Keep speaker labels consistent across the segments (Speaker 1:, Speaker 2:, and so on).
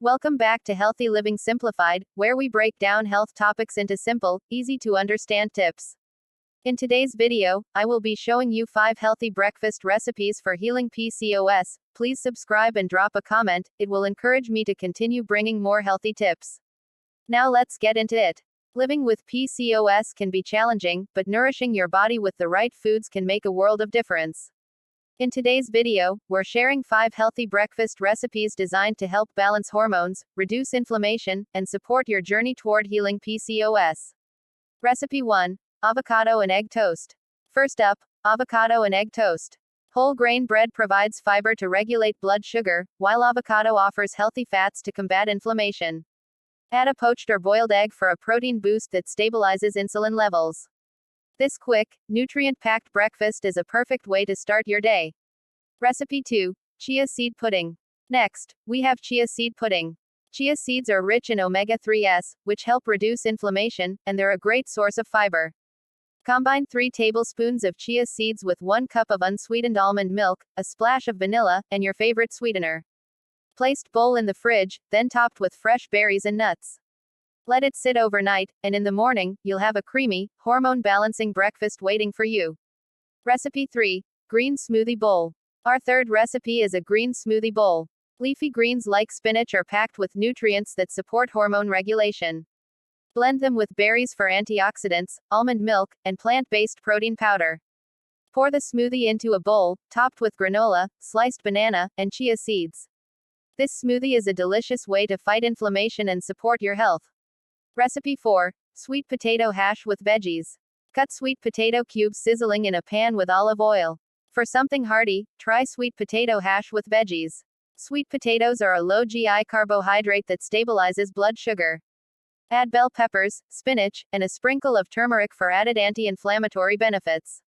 Speaker 1: Welcome back to Healthy Living Simplified, where we break down health topics into simple, easy to understand tips. In today's video, I will be showing you 5 healthy breakfast recipes for healing PCOS. Please subscribe and drop a comment, it will encourage me to continue bringing more healthy tips. Now let's get into it. Living with PCOS can be challenging, but nourishing your body with the right foods can make a world of difference. In today's video, we're sharing 5 healthy breakfast recipes designed to help balance hormones, reduce inflammation, and support your journey toward healing PCOS. Recipe 1. Avocado and egg toast. First up, avocado and egg toast. Whole grain bread provides fiber to regulate blood sugar, while avocado offers healthy fats to combat inflammation. Add a poached or boiled egg for a protein boost that stabilizes insulin levels. This quick, nutrient-packed breakfast is a perfect way to start your day. Recipe 2. Chia seed pudding. Next, we have chia seed pudding. Chia seeds are rich in omega-3s, which help reduce inflammation, and they're a great source of fiber. Combine 3 tablespoons of chia seeds with 1 cup of unsweetened almond milk, a splash of vanilla, and your favorite sweetener. Placed bowl in the fridge, then topped with fresh berries and nuts. Let it sit overnight, and in the morning, you'll have a creamy, hormone-balancing breakfast waiting for you. Recipe 3. Green smoothie bowl. Our third recipe is a green smoothie bowl. Leafy greens like spinach are packed with nutrients that support hormone regulation. Blend them with berries for antioxidants, almond milk, and plant-based protein powder. Pour the smoothie into a bowl, topped with granola, sliced banana, and chia seeds. This smoothie is a delicious way to fight inflammation and support your health. Recipe 4. Sweet potato hash with veggies. Cut sweet potato cubes sizzling in a pan with olive oil. For something hearty, try sweet potato hash with veggies. Sweet potatoes are a low GI carbohydrate that stabilizes blood sugar. Add bell peppers, spinach, and a sprinkle of turmeric for added anti-inflammatory benefits.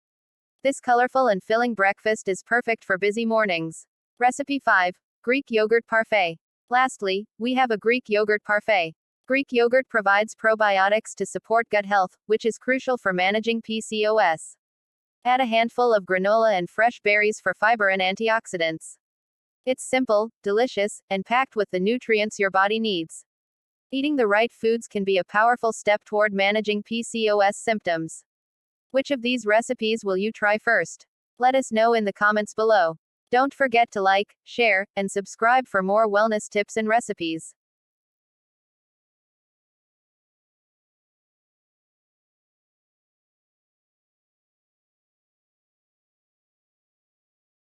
Speaker 1: This colorful and filling breakfast is perfect for busy mornings. Recipe 5. Greek yogurt parfait. Lastly, we have a Greek yogurt parfait. Greek yogurt provides probiotics to support gut health, which is crucial for managing PCOS. Add a handful of granola and fresh berries for fiber and antioxidants. It's simple, delicious, and packed with the nutrients your body needs. Eating the right foods can be a powerful step toward managing PCOS symptoms. Which of these recipes will you try first? Let us know in the comments below. Don't forget to like, share, and subscribe for more wellness tips and recipes.